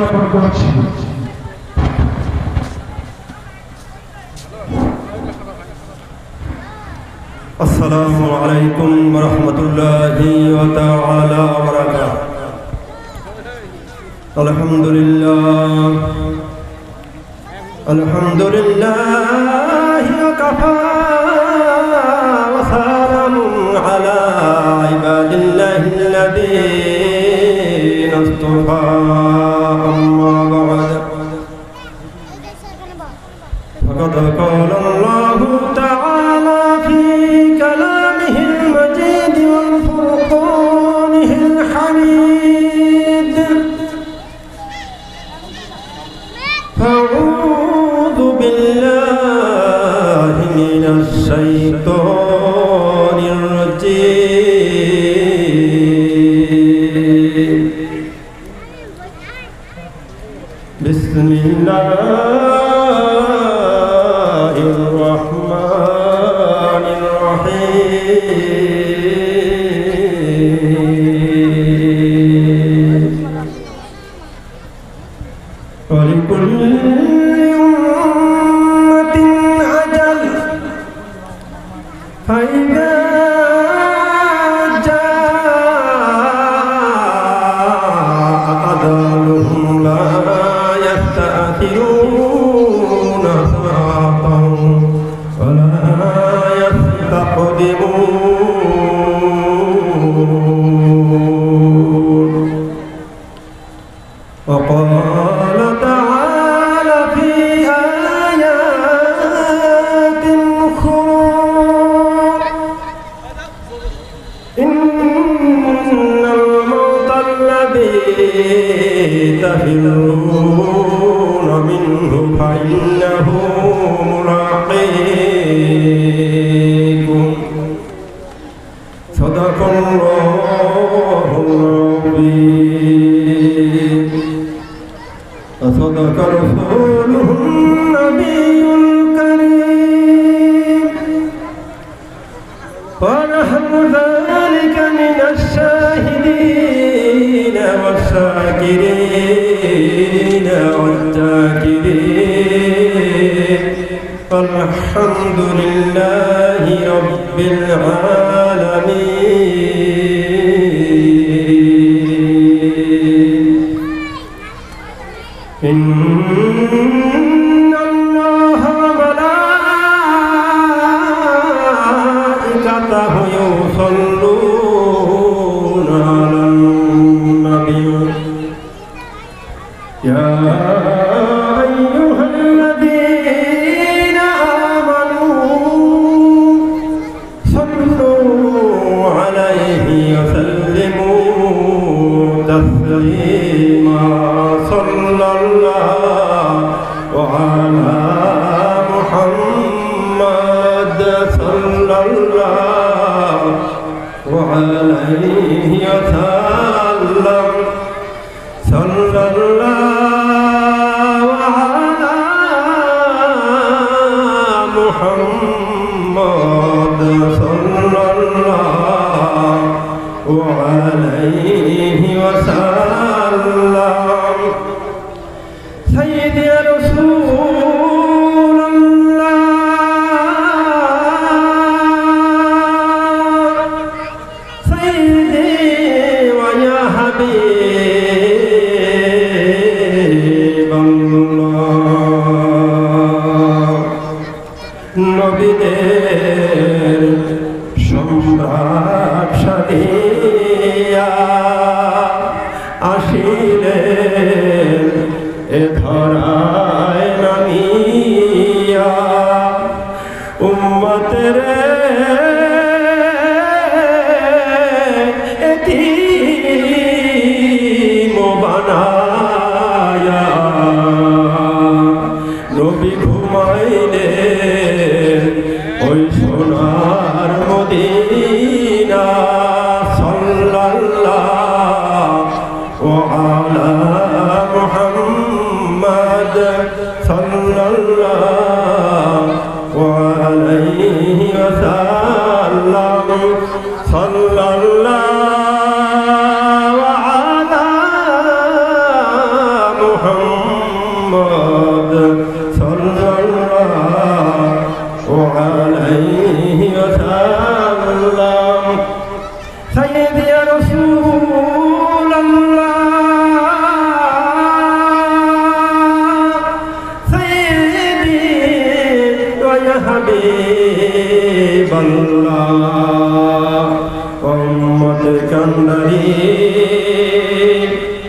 জ্ঞাপন করছি। আসসালামু আলাইকুম ওয়া রাহমাতুল্লাহি ওয়া তাআলা ওয়া বারাকাতুহু। আলহামদুলিল্লাহি ওয়া কাফা ওয়া সালামুন আলা ইবাদিল্লাহিল্লাযীনা ইসতাফা। আম্মা বা'দ। ফাকাদ ক্বালা আল্লাহু তাআলা ফি কালামিহিল মাজিদ ওয়াল ফুরকানিহিল হামিদ। أعوذ بالله من الشيطان الرجيم. بسم الله الرحمن الرحيم. ولكل أمة أجل فإذا جاء أجلهم لا يستأخرون ساعة ولا يستقدمون. وقال تعالى في آيات أخرى إن الموت الذي تفرون منه فإنه ملاقيكم. صدق الله العظيم وصدق رسوله النبي الكريم ونحن ذلك من الشاهدين والشاكرين والذاكرين والحمد لله رب العالمين. إن الله وملائكته يصلون على النبي يا أيها الذين آمنوا صلوا عليه وسلموا تسليما. صلى الله وعلى محمد صلى الله وعليه وسلم. صلى الله وعلى محمد صلى الله وعليه وسلم. سيدي يا رسول الله سيدي ويا حبيب الله. নবীদের সম্রাট সাদিয়া আসিলেন এ ধরায় নামিয়া উম্মতের এতিম বানায়া নবী ঘুমাইলেন ওই সোনার মদিনা। সাল্লাল্লাহু আলা মুহাম্মদ সাল্লাল্লাহু আলাইহি ওয়াসাল্লাম। সাল্লাল্লাহু আলা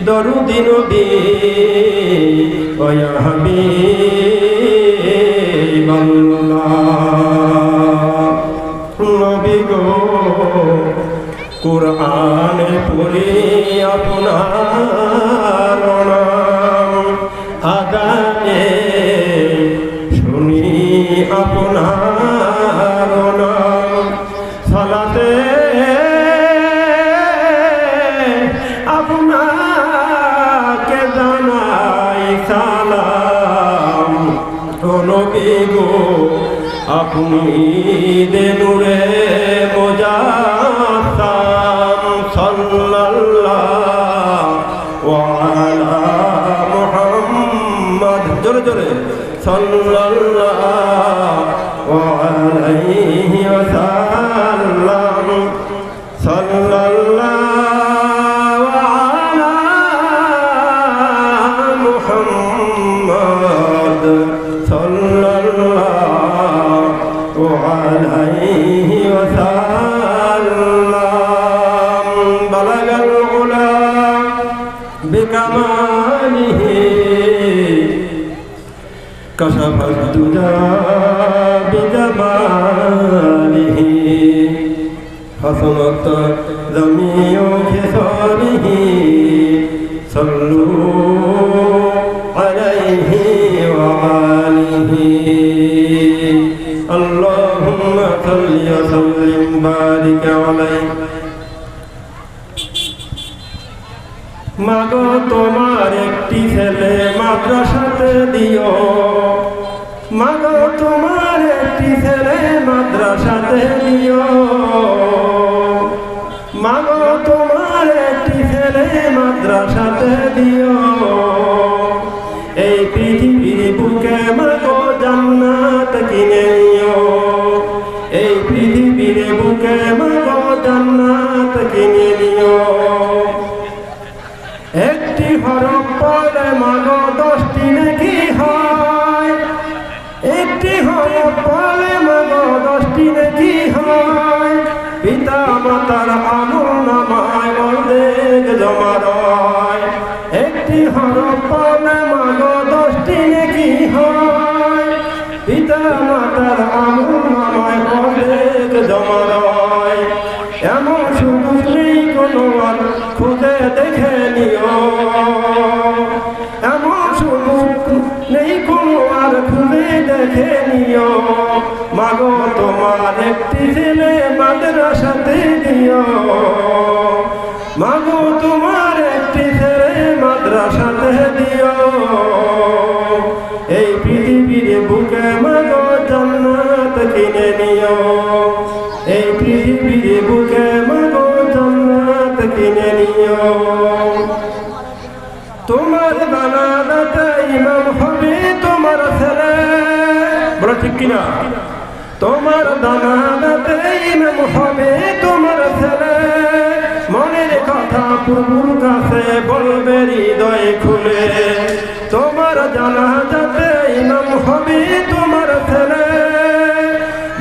দরুদি নবী ও ইয়া হাবিবাল্লাহ নবী গো কুরআনে পড়ি আপনার নাম আগানে শুনি আপনার নাম সালাতে আপনাকে জানাই সালাম ও নবী গো আপনি দেনুরে মুজাসসাম সাল্লাল্লাহু আলা মুহাম্মদ জোরে জোরে সাল্লাল্লাহু আলাইহি ওয়াসাল্লাম সাল্লাল্লাহু আলা মুহাম্মদ সাল্লাল্লাহু আলাইহি ওয়াসাল্লাম বালাগাল উলা বিকামালিহি কাশাফাদ দুজা বিজামালিহি হাসানাত জামিউ খিসালিহি সাল্লু আলাইহি ওয়া আলিহি আল্লাহুম্মা সাল্লি ওয়া সাল্লিম বারিক আলাইহি মাগো তোমার একটি ছেলে মাদ্রাসাতে দিও মাগো তোমার একটি ছেলে মাদ্রাসাতে দিও মাগো তোমার একটি ছেলে মাদ্রাসাতে দিও এই পৃথিবীর বুকে মাগো জান্নাত কিনে নিও এই পৃথিবীর বুকে মাগো জান্নাত কিনে নিও একটি হরফ পড়লে মাগো 10টি নেকি হয় একটি হরফ পড়লে মাগো 10টি নেকি হয় পিতা মাতার আমলনামায় অর্ধেক জমা রয় একটি হরফ পড়লে মাগো 10টি নেকি হয় পিতা মাতার আমলনামায় অর্ধেক জমা রয় এমন সুযোগ নেই কোনো আর খুঁজে দেখে নিও এমন সুযোগ নেই কোনো আর খুঁজে দেখে নিও মাগো তোমার একটি ছেলে মাদ্রাসাতে দিও মাগো তোমার একটি ছেলে মাদ্রাসাতে দিও এই পৃথিবীর বুকে মাগো জান্নাত কিনে নিও এই পৃথিবীর বুকে মাগো জান্নাত কিনে নিও তোমার বানাতে ইমাম হবে তোমার ছেলে বলো ঠিক কিনা তোমার দানাতে ইমাম হবে তোমার ছেলে মনের কথা প্রভুর কাছে বলবে হৃদয় খুলে তোমার জানাজাতে ইমাম হবে তোমার ছেলে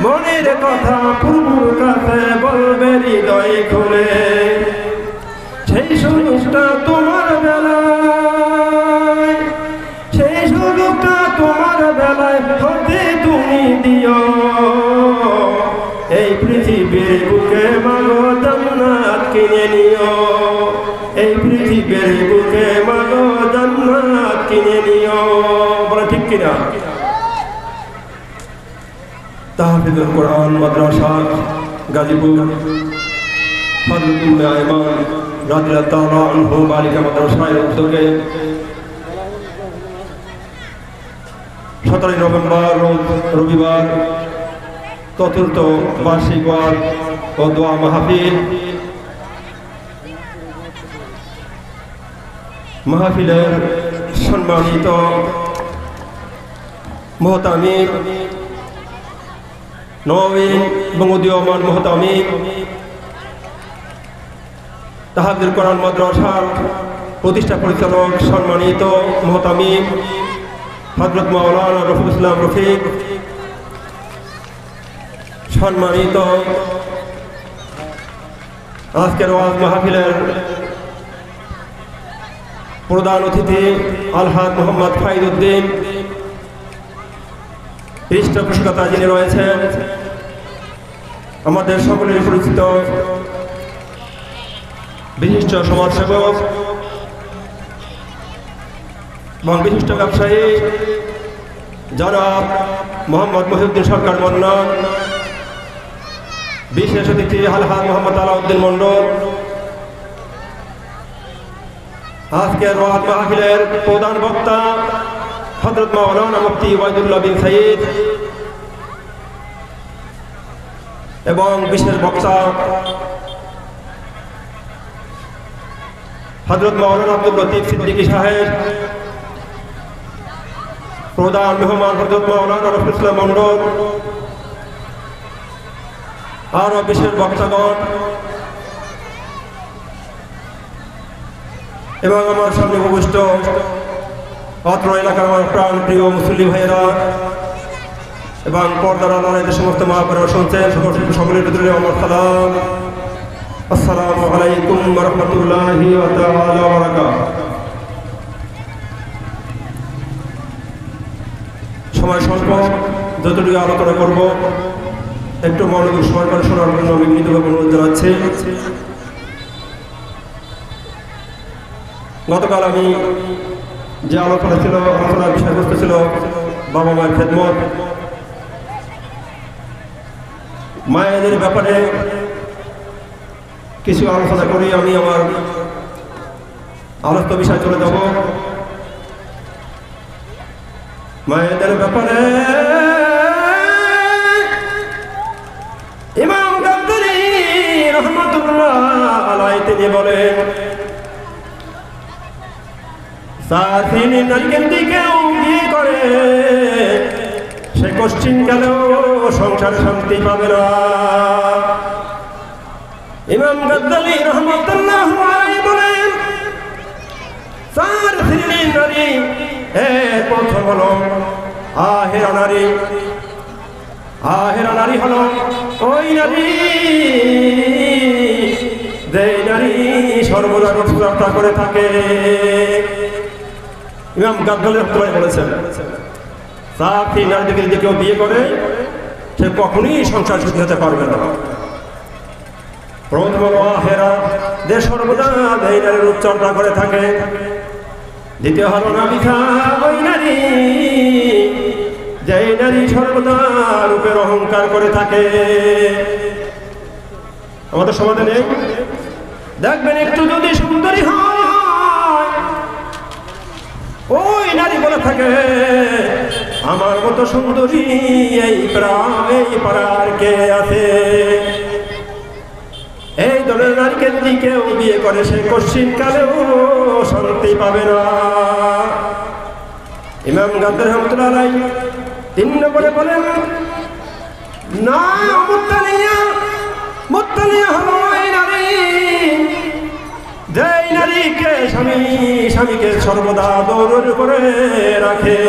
মনের কথা প্রভুর কাছে বলবে হৃদয় খুলে সেই সুযোগটা তোমার বেলায় সেই সুযোগটা তোমার বেলায় হতে তুমি দিও এই পৃথিবীর বুকে মাগো জান্নাত কিনে নিও এই পৃথিবীর বুকে মাগো জান্নাত কিনে নিও বলো ঠিক কিনা তাহফিজুল কোরআন মাদ্রাসা গাজীপুর ফজলুল আইমান রাদিয়াল্লাহু তাআলা আনহু বালিকা মাদ্রাসার উদ্যোগে 17 নভেম্বর রবিবার চতুর্থ বার্ষিক ওয়াজ ও দোয়া মাহফিল মাহফিলের সম্মানিত মুহতামিম নবীন বঙ্গোদীয়মান মুহতামিম তাহফিজুল কোরআন মাদ্রাসার প্রতিষ্ঠা পরিচালক সম্মানিত মুহতামিম হযরত মাওলানা রফিকুল ইসলাম রফিক সম্মানিত আজকের ওয়াজ মাহফিলের প্রধান অতিথি আলহাজ মোহাম্মদ ফাইদুদ্দিন, পৃষ্ঠপোষকতা যিনি রয়েছেন আমাদের সকলের পরিচিত বিশিষ্ট সমাজসেবক এবং বিশিষ্ট ব্যবসায়ী জনাব মোহাম্মদ মহিউদ্দিন সরকার মন্ডল, বিশেষ অতিথি আলহাজ মোহাম্মদ আলাউদ্দিন মন্ডল, আজকের ওয়াজ মাহফিলের প্রধান বক্তা হযরত মাওলানা মুফতি ওয়াইদুল্লাহ বিন সাইদ এবং বিশেষ বক্তা হযরত মাওলানা আব্দুল লতিফ সিদ্দিকী সাহেব, প্রধান মেহমান হযরত মাওলানা রফিকুল ইসলাম মন্ডল, আরো বিশেষ বক্তাগণ এবং আমার সামনে উপবিষ্ট অত্র এলাকার আমার প্রাণ প্রিয় মুসলিম ভাইয়েরা এবং পর্দার আড়ালে যে সমস্ত মা বোনেরা শুনছেন সকলের ভিতরে আমার সালাম, আসসালামু আলাইকুম ওয়া রাহমাতুল্লাহি ওয়া তাআলা ওয়া বারাকাতুহু। সময় স্বল্প, যতটুকু আলোচনা করব একটু মনোযোগ সহকারে শোনার জন্য আমি বিনীতভাবে অনুরোধ জানাচ্ছি। গতকাল আমি যে আলোচনার বিষয়বস্তু ছিল বাবা মায়ের খেদমত, মায়েদের ব্যাপারে কিছু আলোচনা করি। আমি আমার আলোচ্য বিষয় চলে যাব মায়েদের ব্যাপারে। ইমাম গাদ্দারী রাহমাতুল্লাহ আলাইহি তিনি বলেন, সাথিনী নারীকে দিকেও বিয়ে করে সে কশ্চিন কালেও সংসারে শান্তি পাবে না। ইমাম গাদ্দারী রাহমাতুল্লাহ আলাইহি বলেন, সাথিনী নারী প্রথম হলো আহেরা নারী। আহেরা নারী হলো ওই নারী যে নারী সর্বদা রক্ষা করে থাকে। ইমাম গাদ্দারী রাহমাতুল্লাহ বলেছেন, সাথী নারীকে যদি কেউ বিয়ে করে সে কখনোই সংসার সুখী হতে পারবে না। প্রথম হলো আহেরা, যে সর্বদা এই নারীর রূপচর্চা করে থাকে। দ্বিতীয় হলো নাবিকা, ওই নারী যে নারী সর্বদা রূপের অহংকার করে থাকে। আমাদের সমাজে নেই, দেখবেন একটু যদি সুন্দরী হয় ওই নারী বলে থাকে আমার মতো সুন্দরী এই পাড়ার কে আছে। এই দলের নারীকে যদি কেউ বিয়ে করে সে কশ্চিন কালেও শান্তি পাবে না। ইমাম গাদ্দারী রাহমাতুল্লাহ আলাইহি 3 নম্বরে বলেন, না মুত্তালিয়া হলো এই নারী যে নারীকে স্বামীকে সর্বদা দৌড়ের উপরে রাখে।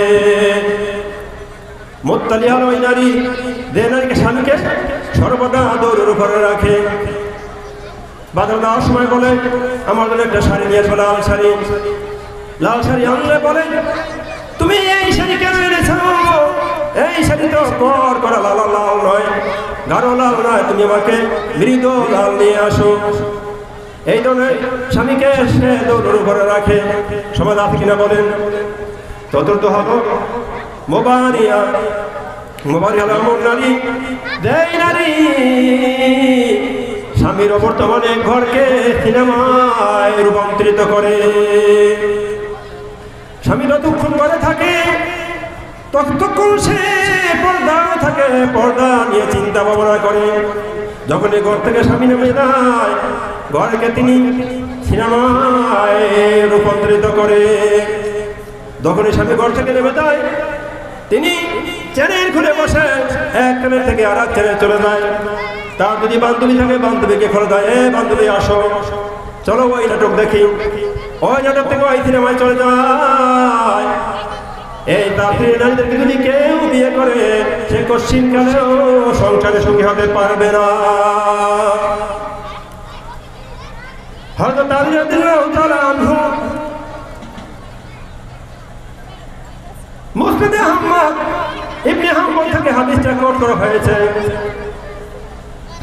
মুত্তালিয়া হলো ওই নারী যে নারীকে স্বামীকে সর্বদা দৌড়ের উপরে রাখে। বাজার দেওয়ার সময় বলে আমার জন্য একটা শাড়ি নিয়ে এসো, লাল শাড়ি আনলে বলে তুমি এই শাড়ি কেন এনেছো? এই শাড়ি তো করা লাল নয়, গাঢ় লাল নয়, তুমি আমাকে মৃদ লাল নিয়ে আসো। এই ধরনের স্বামীকে সে দৌড়ের উপরে রাখে। সমাজ আছে কিনা বলেন। চতুর্থ হলো মোবারিয়া এমন নারী যেই নারী স্বামীর বর্তমানে ঘরকে সিনেমায় রূপান্তরিত করে। স্বামী যতক্ষণ ঘরে থাকে ততক্ষণ সে পর্দা নিয়ে চিন্তা ভাবনা করে। যখন ঘর থেকে স্বামী নেমে যায় ঘরকে তিনি সিনেমায় রূপান্তরিত করে। যখনই স্বামী ঘর থেকে নেমে যায় তিনি চ্যানেল খুলে বসে এক চ্যানেল থেকে আর এক চ্যানেল চলে যায়। তার যদি বান্ধবী থাকে বান্ধবীকে খোলা দেয়, বান্ধবী আসো চলো ওই নাটক দেখি। ওই নাটক থেকে ওই সিনেমায় চলে যায়। এই তাড়াতাড়ি নারীদেরকে যদি কেউ বিয়ে করে সে কশ্চিন কালেও সংসারে সঙ্গী হতে পারবে না। হযরত আলী রাদিয়াল্লাহু তাআলা আনহু মুসনাদে আহমদ ইবনে হাম্বল থেকে হাদিসটা কোট করা হয়েছে।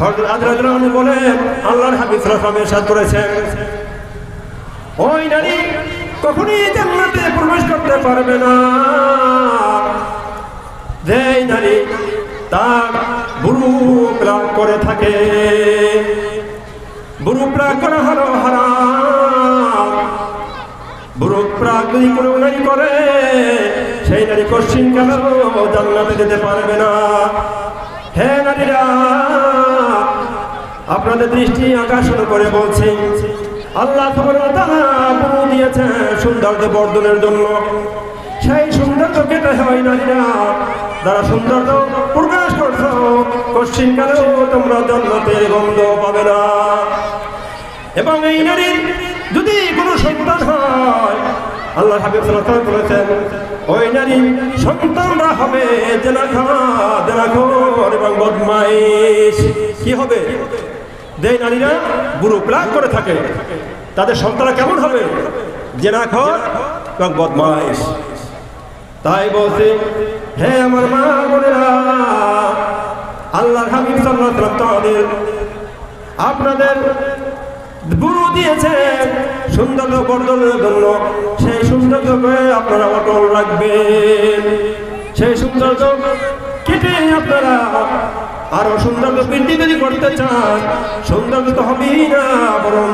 হযরত আলী রাদিয়াল্লাহু আনহু বলেন, আল্লাহর হাবিব সাল্লাল্লাহু আলাইহি ওয়াসাল্লাম ইরশাদ করেছেন, ওই নারী কখনোই জান্নাতে প্রবেশ করতে পারবে না যেই নারী তার বুরু প্রাগ করে থাকে। বুরু প্রাগ করা হলো হারাম। বুরু প্রাগ যদি কোনো নারী করে, সেই নারী কঠিন কেন জান্নাতে যেতে পারবে না। হে নারীরা, আপনাদের দৃষ্টি আকর্ষণ করে বলছি, আল্লাহ সুবহানাহু ওয়া তাআলা বুরু দিয়েছেন সৌন্দর্য বর্ধনের জন্য। সেই সৌন্দর্য কেটে হয় নারীরা যারা সৌন্দর্য প্রকাশ করছো, কঠিন কেন তোমরা জান্নাতে গন্ধ পাবে না। এবং এই নারীর যদি কোনো সন্তান হয়, আল্লাহ হাবিব সাল্লাল্লাহু আলাইহি ওয়াসাল্লাম বলেছেন, ওই নারী সন্তানরা হবে জেনাখোর এবং বদমাইশ। কি হবে? যে নারীরা বুড়ো প্লাগ করে থাকে তাদের সন্তানরা কেমন হবে? জেনাখোর এবং বদমাইশ। তাই বলছি, হে আমার মা বোনেরা, আল্লাহর হাবিব সাল্লাল্লাহু আলাইহি ওয়াসাল্লাম আপনাদের বুরু দিয়েছে সৌন্দর্য বর্ধনের জন্য। সেই সৌন্দর্যকে আপনারা অটল রাখবেন। সেই সৌন্দর্য কেটে আপনারা আরো সৌন্দর্য বৃদ্ধি যদি করতে চান, সৌন্দর্য তো হবেই না, বরং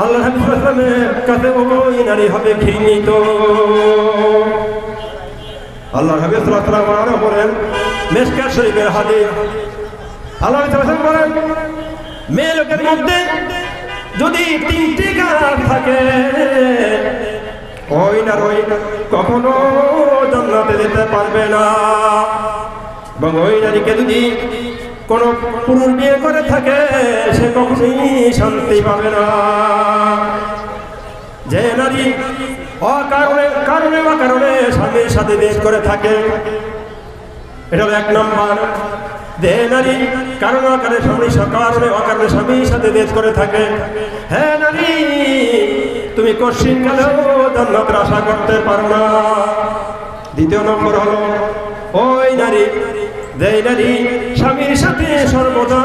আল্লাহ হাবিব সাল্লাল্লাহু আলাইহি ওয়াসাল্লামের কাছে ওই নারী হবে ঘৃণিত। আল্লাহ হাবিব সাল্লাল্লাহু আলাইহি ওয়াসাল্লাম বলেন, মিশকাত শরীফের হাদিস, আল্লাহ সাল্লাল্লাহু আলাইহি ওয়াসাল্লাম বলেন, মেয়ে লোকের মধ্যে যদি 3টি কাজ থাকে, ওই কখনো জান্নাতে যেতে পারবে না। এবং ওই নারীকে যদি কোন পুরুষ বিয়ে করে থাকে, সে কখনোই শান্তি পাবে না। যে নারী অকারণে স্বামীর সাথে বিয়ে করে থাকে, এটা হলো 1 নম্বর। যে নারী অকারণে স্বামীর সাথে বিয়ে করে থাকে, হ্যাঁ নারী তুমি কঠিন কালেও জান্নাতের আশা করতে পারো না। 2 নম্বর হলো ওই নারী যে নারী স্বামীর সাথে সর্বদা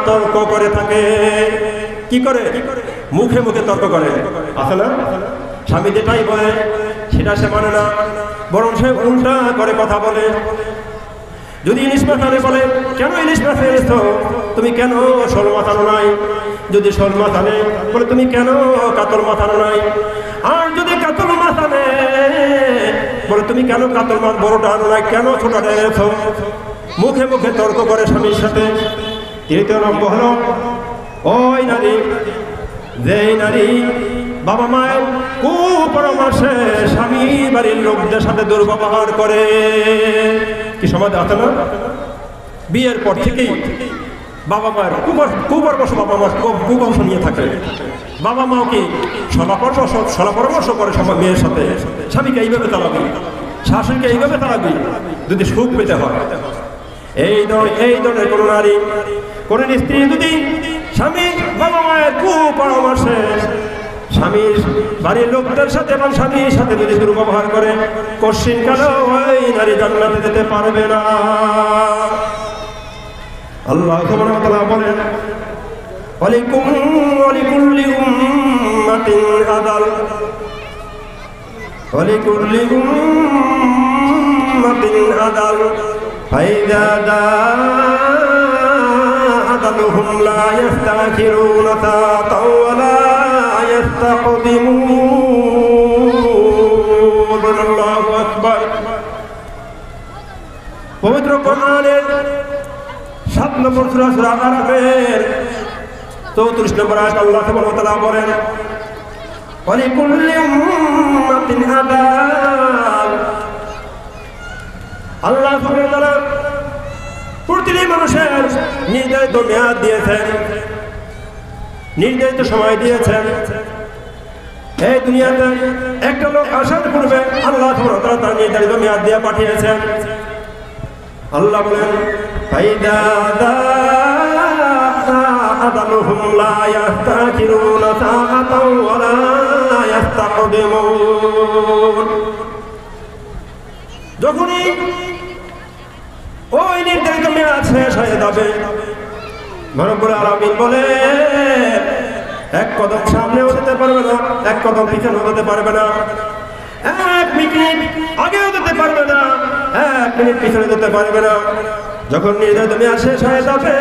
তর্ক করে থাকে। কি করে? মুখে মুখে তর্ক করে, আছে না? স্বামী যেটাই বলে সেটা সে মানে না, বরং সে উল্টা করে কথা বলে। যদি ইলিশ মাছ আনে, বলে কেন ইলিশ মাছ এনেছো, তুমি কেন শোল মাছ আনো নাই? যদি শোল মাছ আনে, বলে তুমি কেন কাতল মাছ আনো নাই? আর যদি কাতল মাছ আনে, বলে তুমি কেন কাতল মাছ বড়টা আনো নাই, কেন ছোটটা এনেছো? মুখে মুখে তর্ক করে স্বামীর সাথে। 3 নম্বর হলো ওই নারী যে নারী বাবা মায়ের কুপরামর্শে স্বামী বাড়ির লোকদের সাথে দুর্ব্যবহার করে। কি সমাজ আছে না? বিয়ের পর থেকেই বাবা মায়ের কুপরামর্শ কুপরামর্শ নিয়ে থাকে। বাবা মাও কি সলাপরামর্শ করে মেয়ের সাথে, স্বামীকে এইভাবে চালাবি, শাশুড়িকে এইভাবে চালাবি যদি সুখ পেতে হয়। এই ধরনের কোন নারী, কোন স্ত্রী যদি স্বামী বাবা মায়ের কুপরামর্শে স্বামীর বাড়ির লোকদের সাথে এবং স্বামীর সাথে যদি দুর্ব্যবহার করে, কঠিন কালেও ওই নারী জান্নাতে যেতে পারবে না। আল্লাহ সুবহানাহু ওয়া তাআলা বলেন, ওয়ালিকুল্লি উম্মাতিন আদাল ওয়ালিকুল্লি উম্মাতিন আদাল ফাইযা আদালুহুম লা ইস্তাখিরুনা সাআতাও ওয়া লা ইস্তাকদিমুন। আল্লাহু আকবার। পবিত্র কোরআনের 7 নম্বর সূরা সূরা আরাফের 34 নম্বর আয়াত আল্লাহ সুবহানাহু ওয়া তাআলা বলেন, ওয়ালিকুল্লি উম্মাতিন আদাল। আল্লাহ সুবহানাহু ওয়া তাআলা প্রতিটি মানুষের নির্ধারিত মেয়াদ দিয়েছেন, নির্ধারিত সময় দিয়েছেন। এই দুনিয়াতে একটা লোক আসার পূর্বে আল্লাহ সুবহানাহু ওয়া তাআলা তার নির্ধারিত মেয়াদ দিয়ে পাঠিয়েছেন। আল্লাহ বলেন, ফাইদা আদালুহুম লা ইস্তাখিরুনা সাআতাও ওয়া লা ইস্তাকদিমুন। যখনই কদম সামনেও যেতে পারবে না, এক কদম পিছনেও যেতে পারবে না, 1 মিনিট আগেও যেতে পারবে না, 1 মিনিট পিছনে যেতে পারবে না। যখন নিজের দুনিয়া শেষ হয়ে যাবে,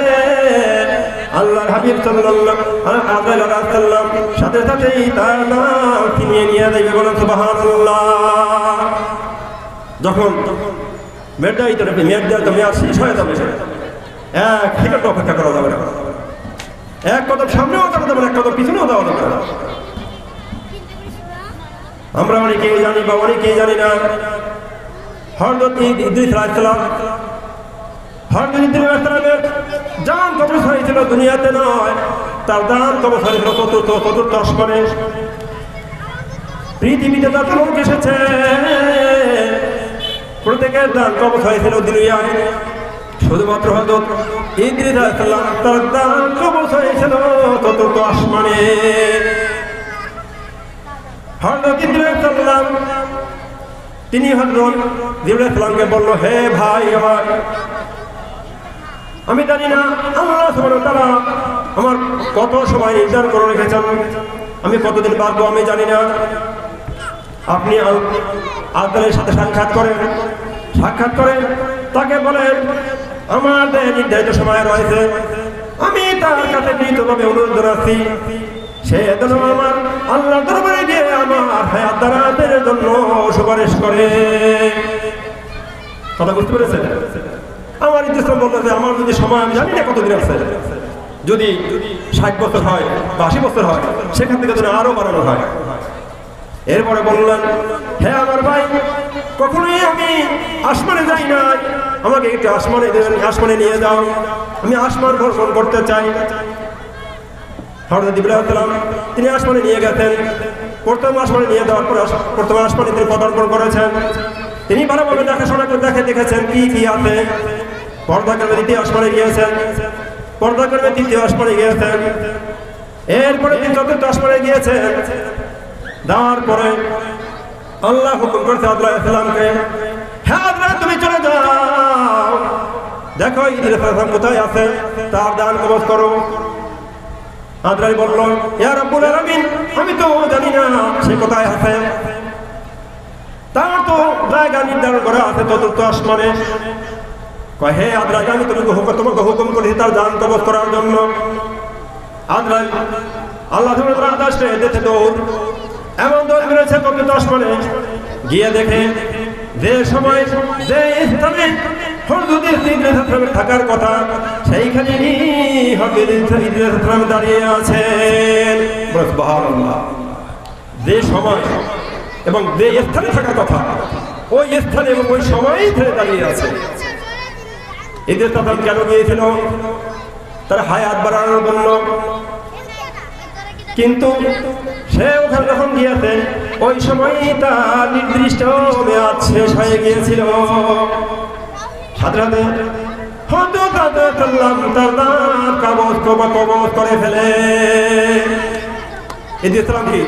আল্লাহর হাবিব সাল্লাল্লাহু আলাইহি ওয়াসাল্লাম সাথে সাথেই তার নাম ছিনিয়ে নিয়ে যাবে। বলেন সুবহানাল্লাহ। যখন মেয়েটাই তো মেয়ের শেষ হয়ে যাবে, 1 সেকেন্ড অপেক্ষা করা যাবে না, 1 কদম সামনেও যাওয়া যাবে না, 1 কদম পিছনেও যাওয়া যাবে না। আমরা অনেকেই জানি বা অনেকেই জানি না, হযরত ইদ্রিস আলাইহিস সালাম, হযরত ইদ্রিস আলাইহিস সালামের জান কবজ হয়েছিল দুনিয়াতে নয়, তার জান কবজ হয়েছিল চতুর্থ আসমানে। পৃথিবীতে যত লোক এসেছে প্রত্যেকের জান কবজ হয়েছিল দুনিয়ায়, শুধুমাত্র হযরত ইদ্রিস আলাইহিস সালাম তার জান কবজ হয়েছিল চতুর্থ আসমানে। হযরত ইদ্রিস আলাইহিস সালাম তিনি হযরত জিবরাইল আলাইহিস সালামকে বলল, হে ভাই আমার, আমি জানি না আল্লাহ সুবহানাহু ওয়া তাআলা আমার কত সময় নির্ধারণ করে রেখেছেন, আমি কতদিন বাঁচবো আমি জানি না। আপনি আল্লাহর সাথে সাক্ষাৎ করেন, তাকে বলেন আমার নির্ধারিত সময় রয়েছে, আমি তার কাছে বিনীতভাবে অনুরোধ জানাচ্ছি সে যেন আমার আল্লাহর দরবারে গিয়ে আমার হায়াত দারাজের জন্য সুপারিশ করে। কথা বুঝতে পেরেছেন? আমার ইদ্রিস বললো যে আমার যদি সময়, আমি জানি না কতদিন আছে, যদি 60 বছর হয় বা 80 বছর হয়, সেখান থেকে যদি আরো বাড়ানো হয়। এরপরে বললেন, হে আমার ভাই, কখনোই আমি আসমানে যাই না, আমাকে একটু আসমানে নিয়ে যাও, আমি আসমান ভ্রমণ করতে চাই। হযরত জিবরাইল আলাইহিস সালাম তিনি আসমানে নিয়ে গেছেন। প্রথম আসমানে নিয়ে যাওয়ার পর প্রথম আসমানে তিনি পদার্পণ করেছেন। তিনি ভালোভাবে দেখাশোনা করে দেখেছেন কি কি আছে। পর্দা করে দ্বিতীয় আসমানে গিয়েছেন, পর্দা করে তৃতীয় আসমানে গিয়েছেন, এরপরে তিনি চতুর্থ আসমানে গিয়েছেন। যাওয়ার পরে আল্লাহ হুকুম করেছে আদরা আলাইহিস সালামকে, হ্যাঁ আদরা তুমি চলে যাও, দেখো ইদ্রিস আলাইহিস সালাম কোথায় আছে, তার দান কবজ করো। আদরাই বলল, ইয়া রাব্বুল আলামিন, আমি তো জানি না সে কোথায় আছে, তার তো জায়গা নির্ধারণ করা আছে চতুর্থ আসমানে। কয়, হে আদরাই, আমি তোমাকে হুকুম করেছি তার দান কবজ করার জন্য। আদরাই আল্লাহ তাআলার আদেশ পেয়ে দেখে দৌড়, এমন দৌড় মেরেছে চতুর্থ আসমানে, গিয়ে দেখে যে সময় যে স্থানে হযরত ইদ্রিস আলাইহিস সালামের থাকার কথা, সেইখানে হযরত ইদ্রিস আলাইহিস সালাম দাঁড়িয়ে আছেন। সুবহানাল্লাহ। যে সময় এবং যে স্থানে থাকার কথা, ওই স্থানে এবং ওই সময়ই দাঁড়িয়ে আছে। ইদ্রিস আলাইহিস সালাম কেন গিয়েছিল? তার হায়াত বাড়ানোর জন্য। কিন্তু সে ওখানে যখন গিয়েছেন, ওই সময়ই তার নির্দিষ্ট মেয়াদ শেষ হয়ে গিয়েছিল। সাথে সাথে তার দান কবজ করে ফেলে। ইদ্রিস আলাইহিস সালাম কি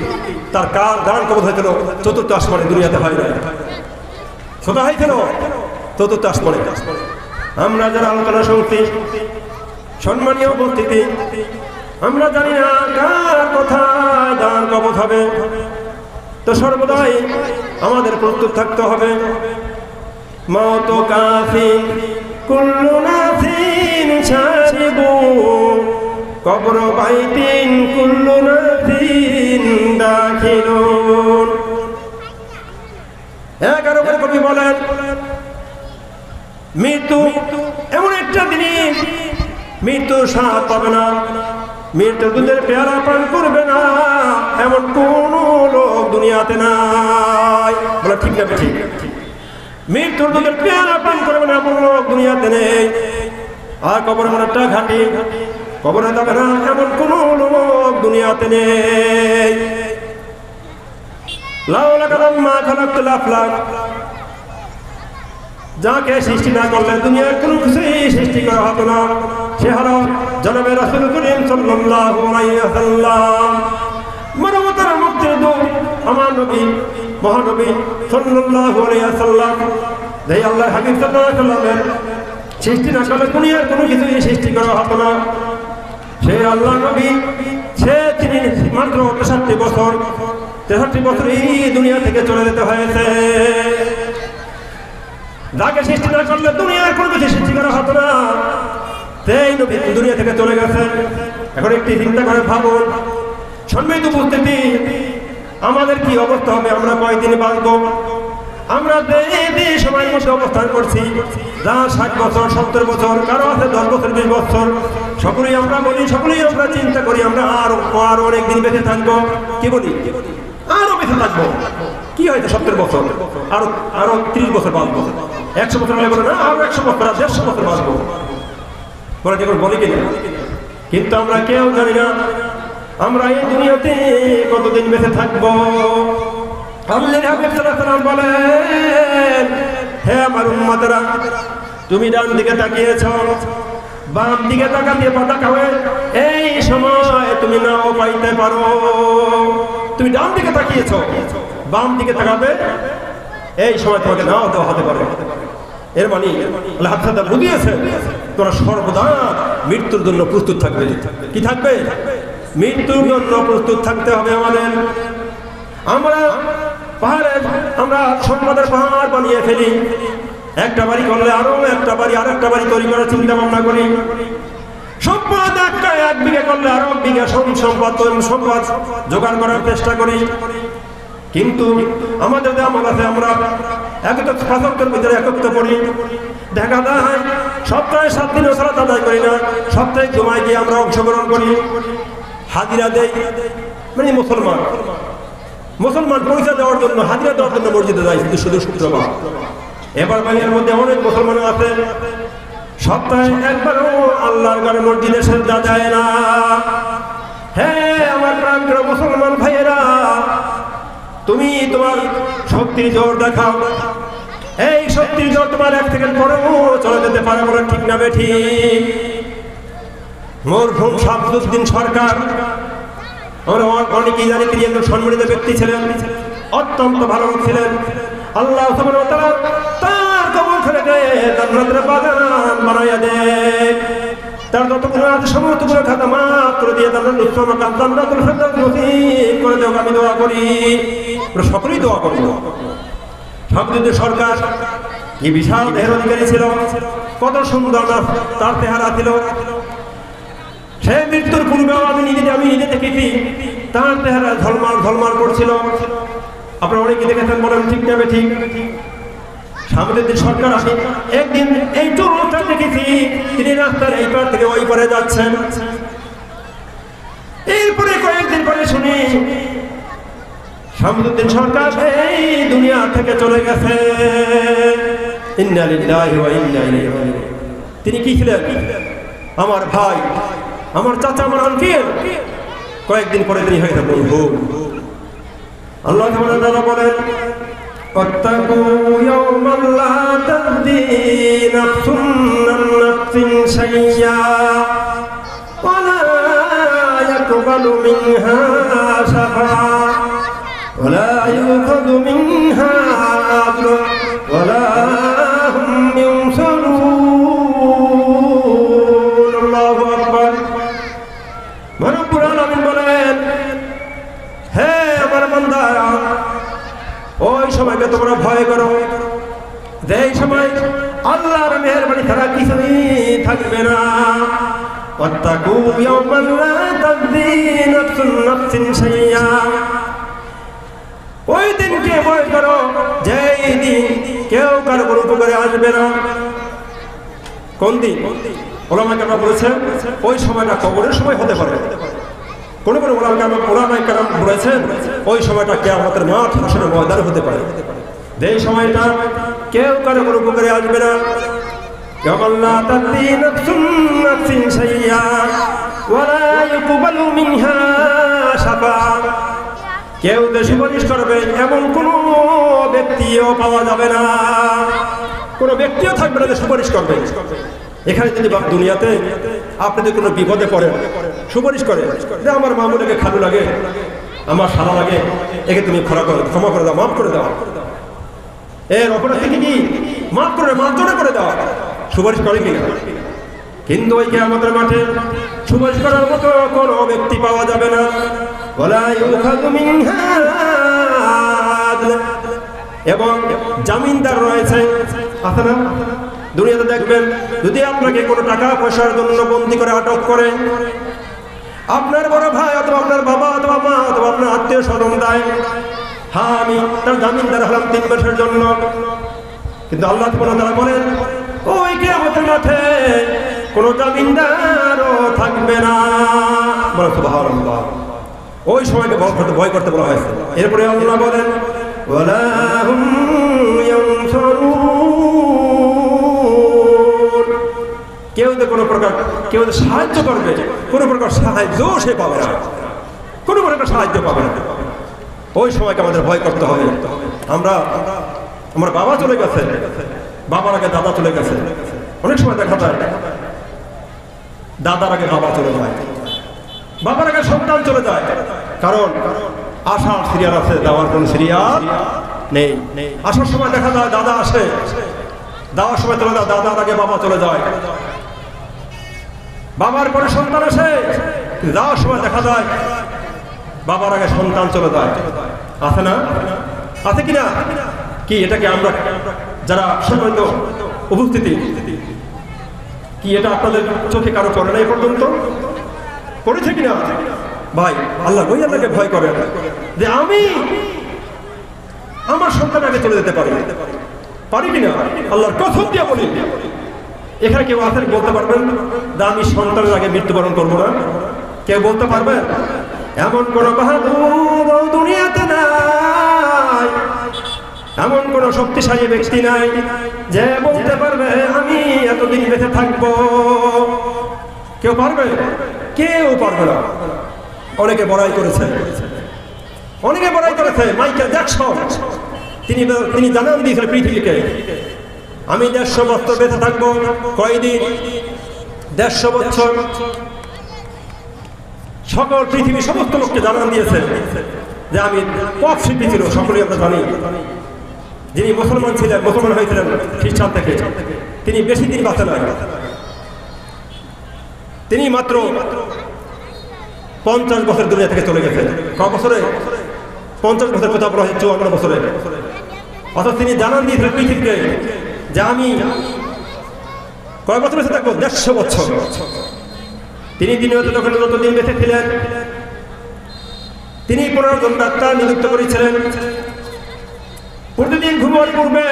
তার দান কবজ হয়েছিল চতুর্থ আসমানে, দুনিয়াতে হয় না। কোথায় হয়েছিল? চতুর্থ আসমানে। আমরা যারা আলোচনা শুনছি, সম্মানীয় উপস্থিতি, আমরা জানি না কার কোথায় দান কবজ হবে, তো সর্বদাই আমাদের প্রস্তুত থাকতে হবে। মাউত কাফিন কুল্লু নাসিন শারিবু, কবর বাইতিন কুল্লু নাসিন দাখিলুন। 11 করে কবি বলেন, মৃত্যু এমন একটা জিনিস, মৃত্যুর স্বাদ পাবে না, মৃত্যু দুধের পেয়ারা পান করবে না, এমন কোন লোক দুনিয়াতে নাই। বলে ঠিক না? ঠিক। মৃত্যুর দুধের পেয়ারা পান করবে না এমন লোক দুনিয়াতে নেই। আর কবরের মনেরটা ঘাটি, কবরে যাবে না এমন কোন লোক দুনিয়াতে নেই। লাউলা কালাম্মা খালাকতুল আফলাক, যাকে সৃষ্টি না করলে দুনিয়ার কোনো কিছুই সৃষ্টি করা হতো না, সে হলো জনাবে রাসূল করিম সাল্লাল্লাহু আলাইহি ওয়াসাল্লাম। মানবতার মুক্তির দূত আমার নবী, মহানবী সাল্লাল্লাহু আলাইহি ওয়াসাল্লাম। যেই আল্লাহর হাবিব সাল্লাল্লাহু আলাইহি ওয়াসাল্লামের সৃষ্টি না করলে দুনিয়ার কোনো কিছুই সৃষ্টি করা হতো না। সে আল্লাহ নবী তিনি মাত্র 63 বছর, 63 বছর এই দুনিয়া থেকে চলে যেতে হয়েছে। যাকে সৃষ্টি না করলে দুনিয়ার কোনো কিছু সৃষ্টি করা হতো না, সেই নবী দুনিয়া থেকে চলে গেছে। এখন একটি চিন্তা করে ভাবুন, সম্মিলিত উপস্থিতি, আমাদের কি অবস্থা হবে? আমরা কয়দিন বাঁচবো? আমরা এই সময়ের মধ্যে অবস্থান করছি, যা 60 বছর, 70 বছর, কারো আছে 10 বছর, 20 বছর। সকলেই আমরা বলি, সকলেই আমরা চিন্তা করি আমরা আরো অনেক দিন বেঁচে থাকবো। কি বলি? আরো বেঁচে থাকবো। কি হয়তো 70 বছর, আরো 30 বছর বাঁচবো। 100 বছর হলে বলে না আরো 100 বছর, 150 বছর বাঁচবো বলে, যেমন বলি কিনা। কিন্তু আমরা কেউ জানি না আমরা এই দুনিয়াতে কতদিন বেঁচে থাকবো। আল্লাহর হাবিব সাল্লাল্লাহু আলাইহি ওয়াসাল্লাম বলেন, হে আমার উম্মতেরা, তুমি ডান দিকে তাকিয়েছো, বাম দিকে তাকাতে পাতাকাবে, এই সময় তুমি নাও পাইতে পারো। তুমি ডান দিকে তাকিয়েছো, বাম দিকে তাকাবে, এই সময় তোমাকে নাও দেওয়া হতে পারে। এর মানে আল্লাহ তাআলা বুঝিয়েছে তোমরা সর্বদা মৃত্যুর জন্য প্রস্তুত থাকবে। কি থাকবে? মৃত্যুর জন্য প্রস্তুত থাকতে হবে আমাদের। আমরা সম্পদের পাহাড় বানিয়ে ফেলি, একটা বাড়ি করলে আরো একটা বাড়ি, আর একটা বাড়ি তৈরি করার চিন্তা ভাবনা করি। সম্পদ এক বিঘা করলে আরো 1 বিঘা সম্পদ জোগাড় করার চেষ্টা করি। কিন্তু আমাদের যে আমল আছে, আমরা ফাঁসের ভিতরে একত্র করি। দেখা যায় সপ্তাহে 7 দিনও সালাত আদায় করি না, সপ্তাহে জুমায় গিয়ে আমরা অংশগ্রহণ করি, হাজিরা দেই। মানে মুসলমান পরিচয় দেওয়ার জন্য, হাজিরা দেওয়ার জন্য মসজিদে যায়, কিন্তু শুধু শুক্রবার। এবার বাংলার মধ্যে অনেক মুসলমান আছে সপ্তাহে একবারও আল্লাহর ঘরে মসজিদে সেজদা যায় না। হ্যাঁ আমার প্রাণপ্রিয় মুসলমান ভাইয়েরা, তুমি তোমার শক্তির জোর দেখাও, এই শক্তির জোর তোমার 1 সেকেন্ড পরেও চলে যেতে পারে, বলে ঠিক না বেঠিক? মরহুম শামসুদ্দিন সরকার, আমরা অনেকেই জানি, তিনি একজন সম্মানিত ব্যক্তি ছিলেন, অত্যন্ত ভালো লোক ছিলেন। আল্লাহ সুবহানাহু ওয়া তাআলা তার কবরখানাকে জান্নাতের বাগান বানাইয়া দেন। তার যত গুনাহ আছে সমস্ত গুনাহ খাতা মাফ করে দিয়ে জান্নাতুল ফেরদাউস নসিব করে দাও। আমি দোয়া করি, আমরা সকলেই দোয়া করব। শামসুদ্দিন সরকার কি বিশাল দেহের অধিকারী ছিল, কত সুন্দর তার চেহারা ছিল। সে মৃত্যুর পূর্বেও আমি নিজে দেখেছি তার চেহারা ঝলমাল করছিল। আপনারা অনেকে দেখেছেন, বলেন ঠিক না ঠিক? শামসুদ্দিন সরকার, আমি একদিন এই চোরটা দেখেছি, তিনি রাস্তার এই পার থেকে ওই পারে যাচ্ছেন। এরপরে কয়েকদিন পরে শুনি শামসুদ্দিন সরকার এই দুনিয়া থেকে চলে গেছে। ইন্না লিল্লাহি ওয়া ইন্না ইলাইহি রাজিউন। তিনি কি ছিলেন? আমার ভাই, আমার চাচা, আমার আঙ্কেল। কয়েকদিন পরে তিনি হয়ে থাকবেন মরহুম। আল্লাহ তাআলা বলেন, ওয়াত্তাকু ইয়াওমান লা তাজদি নাফসুন আন নাফসিন শাইয়্যা ওয়া লা ইয়াকবালু মিনহা শাফাআ ওয়া লা ইউখাযু মিনহা আদলু ওয়া লা হুম ইউনসারুন। আল্লাহু আকবার। রব্বুল আলামিন বলেন, হে আমার বান্দারা, ওই সময়কে তোমরা ভয় করো, যেই সময় আল্লাহর মেহেরবানি ছাড়া কিছুই থাকবে না। ওয়াত্তাকু ইয়াওমান লা তাজদি নাফসুন নাফসিন শাইয়্যা। ওই দিনকে ভয় করো, যেই দিন কেউ কারো কোনো উপকারে আসবে না। কোন দিন? ওলামায়ে কেরাম বলেছেন, ওই সময়টা কবরের সময় হতে পারে। কোন ওলামায়ে কেরাম বলেছেন, ওই সময়টা কিয়ামতের মাঠ, হাসরের ময়দান হতে পারে। যেই সময়টা কেউ কারো কোনো উপকারে আসবে না। ইয়াওমান লা তাজদি নাফসুন নাফসিন শাইয়্যা ওয়া লা ইউকবালু মিনহা শাফাআ। কেউ যে সুপারিশ করবে এমন কোনো ব্যক্তিও পাওয়া যাবে না, কোনো ব্যক্তিও থাকবে না যে সুপারিশ করবে। এখানে যদি দুনিয়াতে আপনি যদি কোনো বিপদে পড়েন, সুপারিশ করে যে আমার মামুনিকে খালু লাগে, আমার শালা লাগে, একে তুমি ক্ষমা করে দাও, মাফ করে দাও, এর অপরাধ থেকে কি মাফ করে মার্জনা করে দাও, সুপারিশ করে কিনা? কিন্তু ওই কিয়ামতের মাঠে সুপারিশ করার মতো কোনো ব্যক্তি পাওয়া যাবে না। ওয়ালা ইউখাযু মিনহা আদল, এবং জামিনদার রয়েছে, আছে না? দুনিয়াতে দেখবেন যদি আপনাকে কোনো টাকা পয়সার জন্য বন্দী করে আটক করে, আপনার বড় ভাই অথবা আপনার বাবা অথবা মা অথবা আপনার আত্মীয় স্বজন দেয়, হ্যাঁ আমি তার জামিনদার হলাম 3 মাসের জন্য, কিন্তু আল্লাহ তাআলা বলেন ওই কিয়ামতের মাঠে কোনো জামিনদারও থাকবে না। বলো সুবহানাল্লাহ। ওই সময়কে ভয় করতে বলা হয়েছে। এরপরে আল্লাহ বলেন ওয়ালা হুম ইয়ানসারুন, কেউ সাহায্য করবে, কোনো প্রকার সাহায্য সে পাবে না, কোনো প্রকার সাহায্য পাবে না। ওই সময়কে আমাদের ভয় করতে হবে। আমার বাবা চলে গেছে, বাবার আগে দাদা চলে গেছে। অনেক সময় দেখা যায় দাদার আগে বাবা চলে যায়, বাবার আগে সন্তান চলে যায়, কারণ আসার সিরিয়াল আছে, দেওয়ার কোন সিরিয়াল নেই। আসার সময় দেখা যায় দাদা আসে, দেওয়ার সময় চলে যায় দাদার আগে বাবা চলে যায়, বাবার পরে সন্তান আসে, যাওয়ার সময় দেখা যায় বাবার আগে সন্তান চলে যায়। আছে না? আছে কিনা? কি এটাকে আমরা যারা সম্মানিত উপস্থিতি, কি এটা আপনাদের চোখে কারো পড়ে নাই পর্যন্ত? পড়েছে কিনা? ভাই আল্লাহকে ভয় করেন যে আমি আমার সন্তান আগে চলে যেতে পারি কিনা? আল্লাহর কসম দিয়ে বলি, এখানে কেউ আছেন বলতে পারবেন যে আমি সন্তানের আগে মৃত্যুবরণ করবো না? কেউ বলতে পারবেন? এমন কোন বাহাদুর দুনিয়াতে নাই, এমন কোন শক্তিশালী ব্যক্তি নাই যে বলতে পারবে আমি এতদিন বেঁচে থাকবো। কেউ পারবে? কেউ পারবে না। অনেকে বড়াই করেছে, মাইকেল জ্যাকসন তিনি জানান দিয়েছিলেন পৃথিবীকে, আমি 150 বছর বেঁচে থাকবো। কয়দিন? 150 বছর। সকল পৃথিবী সমস্ত লোককে জানান দিয়েছে যে আমি পপ শিল্পী ছিল, সকলেই আমরা জানি। যিনি মুসলমান হয়েছিলেন খ্রিস্টান থেকে, তিনি বেশি দিন বাঁচে নাই, তিনি মাত্র 50 বছর দুনিয়া থেকে চলে গেছেন। ক বছরে? 50 বছর, কথা বলা হয় 54 বছরে। অথচ তিনি জানান দিয়েছিলেন পৃথিবীকে যে আমি কয় বছর বেঁচে থাকবো? 150 বছর। তিনি যখন যতদিন বেঁচে ছিলেন, তিনি 15 জন ডাক্তার নিযুক্ত করেছিলেন। প্রতিদিন ঘুমানোর পূর্বে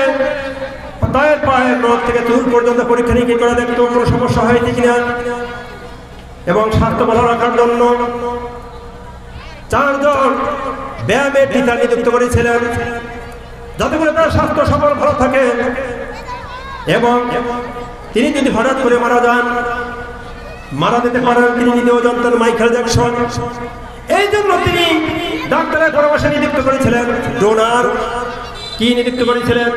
পায়ের নখ থেকে চুল পর্যন্ত পরীক্ষা নিরীক্ষা করে দেখতো কোনো সমস্যা হয়েছে কিনা, এবং স্বাস্থ্য ভালো রাখার জন্য 4 জন ব্যায়ামের টিচার নিযুক্ত করেছিলেন, যাতে করে তার স্বাস্থ্য সবল ভালো থাকে। এবং তিনি যদি হঠাৎ করে মারা যেতে পারেন, তিনি নিজেও জানতেন মাইকেল জ্যাকসন। এই জন্য তিনি ডাক্তারের পরামর্শে নিযুক্ত করেছিলেন ডোনার। কি নিযুক্ত করেছিলেন?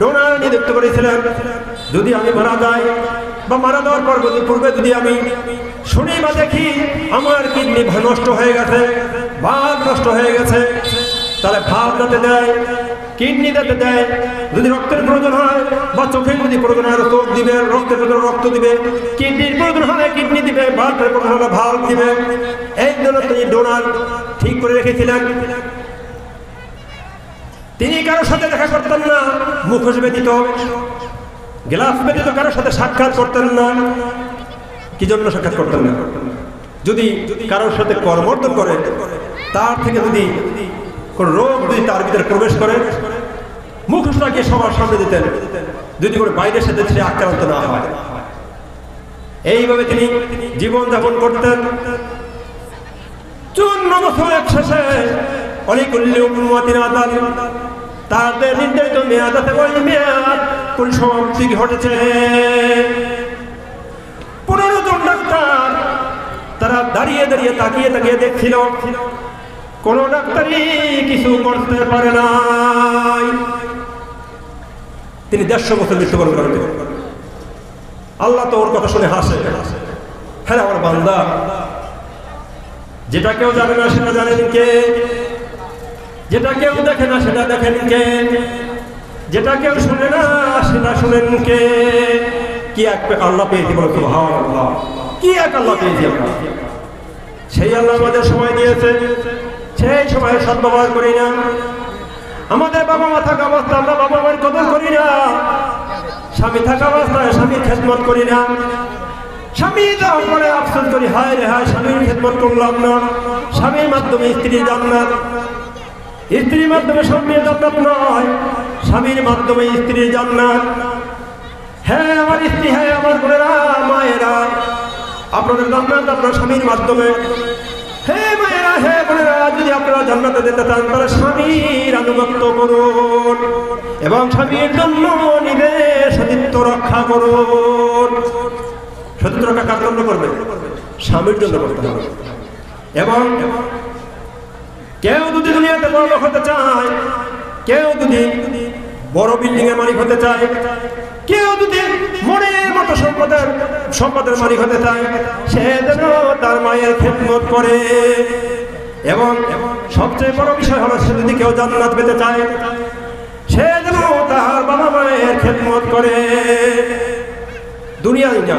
ডোনার নিযুক্ত করেছিলেন। যদি আমি মারা যাই বা মারা যাওয়ার পূর্বে যদি আমি শুনি বা দেখি আমার কিডনি নষ্ট হয়ে গেছে, ভাব নষ্ট হয়ে গেছে, তাহলে ভাব যাতে দেয়, কিডনি যাতে দেয়, যদি রক্তের প্রয়োজন হয় বা চোখের যদি প্রয়োজন হয় চোখ দিবে, রক্তের প্রয়োজন রক্ত দিবে, কিডনির প্রয়োজন হলে কিডনি দিবে, ভাল্বের প্রয়োজন হলে ভাল্ব দিবে। এই জন্য তিনি ডোনার ঠিক করে রেখেছিলেন। তিনি কারোর সাথে দেখা করতেন না, মুখোশ ব্যতীত, গ্লাস ব্যতীত কারোর সাথে সাক্ষাৎ করতেন না। কি জন্য সাক্ষাৎ করতেন না? যদি কারোর সাথে কর্মর্দন করে, তার থেকে যদি কোন রোগ যদি তার ভিতরে প্রবেশ করে, মুখোশটা গিয়ে সবার সামনে দিতেন, যদি করে বাইরের সাথে সে আক্রান্ত না হয়। এইভাবে তিনি জীবনযাপন করতেন। 54 বছর এক শেষে তাদের নির্ধারিত মেয়াদ আছে, ওই মেয়াদ পরিসমাপ্তি ঘটেছে। 15 জন ডাক্তার তারা দাঁড়িয়ে তাকিয়ে দেখছিল, কোন ডাক্তারই কিছু করতে পারে নাই। তিনি 150 বছর মৃত্যুবরণ করেন। আল্লাহ তো ওর কথা শুনে হাসে। হ্যাঁ আমার বান্দা, যেটা কেউ জানে না সেটা জানেন কে? যেটা কেউ দেখে না সেটা দেখেন কে? যেটা কেউ শুনে না সেটা শুনেন কে? কি এক আল্লাহ পেয়েছি, বলো সুবহানাল্লাহ, কি এক আল্লাহ পেয়েছি আমরা। সেই আল্লাহ আমাদের সময় দিয়েছে, সেই সময় সদ্ব্যবহার করি না। আমাদের বাবা মা থাকা অবস্থা আমরা বাবা মায়ের কদর করি না, স্বামী থাকা অবস্থায় স্বামীর খেদমত করি না, স্বামী যাওয়ার পরে আফসোস করি, হায় রে হায় স্বামীর খেদমত করলাম না। স্বামীর মাধ্যমে স্ত্রীর জান্নাত, স্ত্রীর মাধ্যমে স্বামীর জান্নাত নয়, স্বামীর মাধ্যমে স্ত্রীর জান্নাত। হ্যাঁ আমার স্ত্রী, হ্যাঁ আমার বোনেরা মায়েরা, আপনাদের জান্নাত আপনার স্বামীর মাধ্যমে। হে মায়েরা, হে বোনেরা, যদি আপনারা জান্নাতে যেতে চান তাহলে স্বামীর আনুগত্য করুন এবং স্বামীর জন্য নিজের সতীত্ব রক্ষা করুন। সতীত্ব রক্ষা কার জন্য করবে? স্বামীর জন্য করতে হবে। এবং কেউ যদি দুনিয়াতে বড় লোক হতে চায়, কেউ যদি বড় বিল্ডিং এর মালিক হতে চায়, কেউ যদি মনের মতো সম্পদের মালিক হতে চায়, সে যেন তার মায়ের খেদমত করে। এবং সবচেয়ে বড় বিষয় হলো সে যদি কেউ জান্নাত পেতে চায়, সে যেন তার বাবা মায়ের খেদমত করে। দুনিয়ায় না,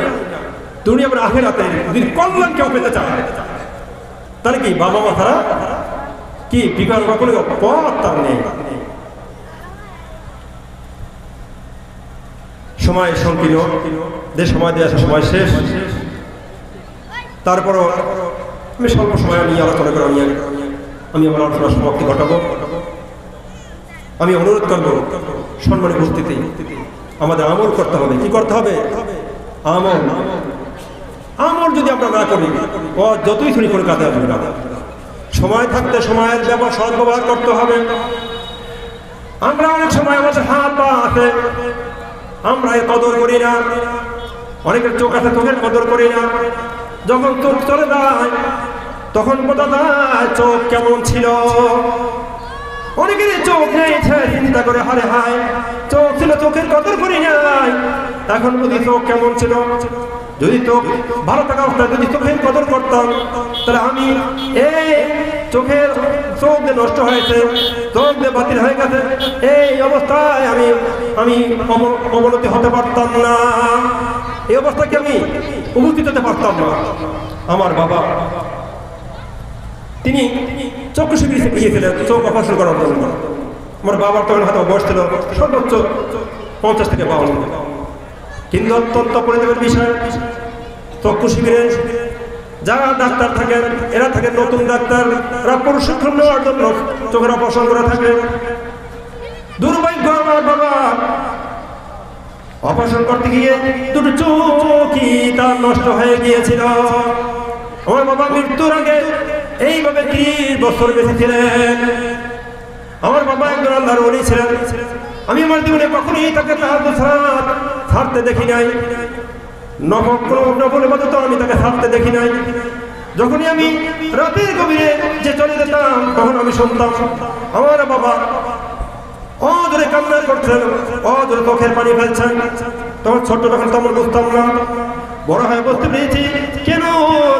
দুনিয়া পরে আখিরাতে যদি কল্যাণ কেউ পেতে চায় তাহলে কি বাবা মা ছাড়া কি বিকাশ বা কোনো পথ তার নেই। সময় সংকীর্ণ, যে সময় দিয়ে আসে সময় শেষ। তারপরও আমি স্বল্প সময় নিয়ে আলোচনা করে আমি আমার আলোচনার সমাপ্তি ঘটাবো। আমি অনুরোধ করবো সম্মানিত উপস্থিতি, আমাদের আমল করতে হবে। কি করতে হবে? আমল। আমল যদি আমরা না করি, ও যতই শুনি করে কাজে আসবে না। সময় থাকতে সময়ের সদ্ব্যবহার করতে হবে। আমরা অনেক সময় আমাদের হাত পা আছে, আমরা এর কদর করি না। অনেকের চোখ আছে, চোখের কদর করি না। যখন চোখ চলে যায় তখন বোঝা যায় চোখ কেমন ছিল। অনেকের চোখ নেই, চিন্তা করে হারে হায় চোখ ছিল, চোখের কদর করি নাই, এখন বুঝি চোখ কেমন ছিল। যদি চোখ ভালো থাকা অবস্থায় যদি চোখের কদর করতাম তাহলে আমি এই চোখ যে নষ্ট হয়েছে, চোখ যে বাতিল হয়ে গেছে, এই অবস্থায় আমি অবনতি হতে পারতাম না, এই অবস্থাকে আমি উপস্থিত হতে পারতাম না। আমার বাবা তিনি চক্ষু শিবিরে গিয়েছিলেন চোখ অপারেশন করার জন্য। আমার বাবার তখন হয়তো বয়স ছিল সর্বোচ্চ 50 থেকে 52, কিন্তু অত্যন্ত পরিদেবের বিষয় চক্ষু শিবিরে যারা ডাক্তার থাকেন, এরা থাকেন নতুন ডাক্তার, এরা প্রশিক্ষণ নেওয়ার জন্য চোখের অপারেশন করে থাকে। দুর্ভাগ্য আমার বাবা অপারেশন করতে গিয়ে দুটো চোখই তার নষ্ট হয়ে গিয়েছিল। আমার বাবা মৃত্যুর আগে এইভাবে 30 বছর বেঁচে ছিলেন। আমার বাবা একজন আল্লাহর ওলি ছিলেন। আমি আমার জীবনে কখনোই তাকে তাহাজ্জুদ সালাত ছাড়তে দেখি নাই, নফল ইবাদত আমি তাকে ছাড়তে দেখি নাই। যখনই আমি রাতের গভীরে যে চলে যেতাম তখন আমি শুনতাম আমার বাবা অজরে কান্না করছেন, অজরে চোখের পানি ফেলছেন। তখন ছোট্ট তখন তেমন বুঝতাম না, বড় হয়ে বুঝতে পেরেছি কেন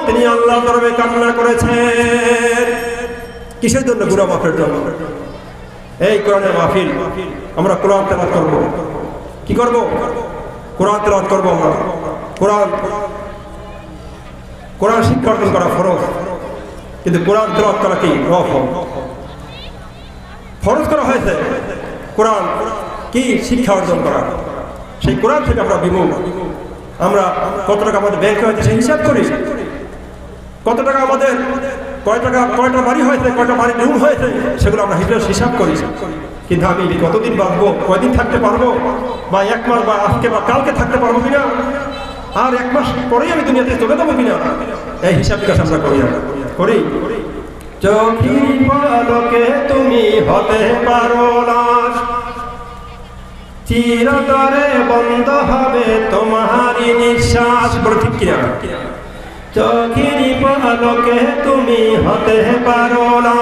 তিনি আল্লাহ দরবারে কান্না করেছেন। কিসের জন্য? গুনাহ মাফের জন্য। এই কোরআনের মাহফিল, আমরা কোরআন তেলাওয়াত করব। কি করব? কোরআন তেলাওয়াত করব। আমরা কোরআন শিক্ষা অর্জন করা ফরজ, কিন্তু কোরআন তেলাওয়াত করা কি নফল? ফরজ করা হয়েছে কোরআন কি শিক্ষা অর্জন করা। সেই কোরআন থেকে আমরা বিমুখ। আমরা কত টাকা আমাদের ব্যাংকে হয়েছে সেই হিসাব করি, কত টাকা আমাদের কয়টা বাড়ি হয়েছে, কয়টা বাড়ি রুম হয়েছে, সেগুলো আমরা হিসাব করি। কিন্তু আমি কতদিন বাঁচবো, কয়দিন থাকতে পারবো, বা 1 মাস বা আজকে বা কালকে থাকতে পারবো কিনা, আর 1 মাস পরেই আমি দুনিয়াতে চলে যাবো কিনা, এই হিসাব বিকাশ আমরা করি। চোখের পলকে তুমি হতে পারো না, চিরতরে বন্ধ হবে তোমারই নিঃশ্বাস। বলো ঠিক কিনা? চোখের পলকে তুমি হতে পারো না,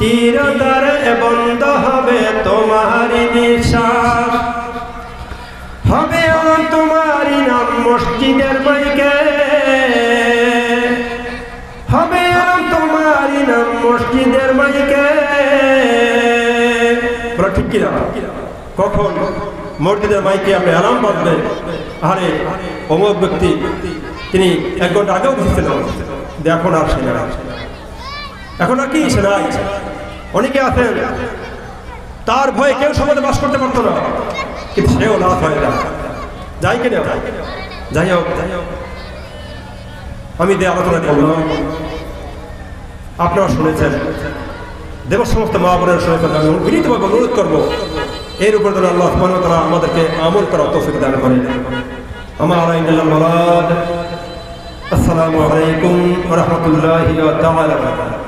চিরতরে বন্ধ হবে তোমারই নিঃশ্বাস। হবে তোমারই নাম মসজিদের মাইকে, হবে তোমারই নাম মসজিদের মাইকে। বলো ঠিক কিনা? কখন? মসজিদের মাইকে আপনি অ্যালার্ম বাজবে, আরে অমুক ব্যক্তি তিনি 1 ঘন্টা আগেও বুঝেছিলেন, এখন আর সে না, এখন আর কি সে নাই। অনেকে আছেন তার ভয়ে কেউ সমাজে বাস করতে পারতো না, কিন্তু সেও লাভ হয় না, যাই কিনা। যাই হোক, আমি যে আলোচনা করলাম আপনারা শুনেছেন, দেব সমস্ত মা বোনের শুনেছেন। আমি বিনীতভাবে অনুরোধ করবো এর উপর যেন আল্লাহ সুবহানাহু ওয়া তাআলা আমাদেরকে আমল করার তৌফিক দান করেন। আমার আসসালামু আলাইকুম ওয়া রাহমাতুল্লাহি ওয়া বারাকাতুহু।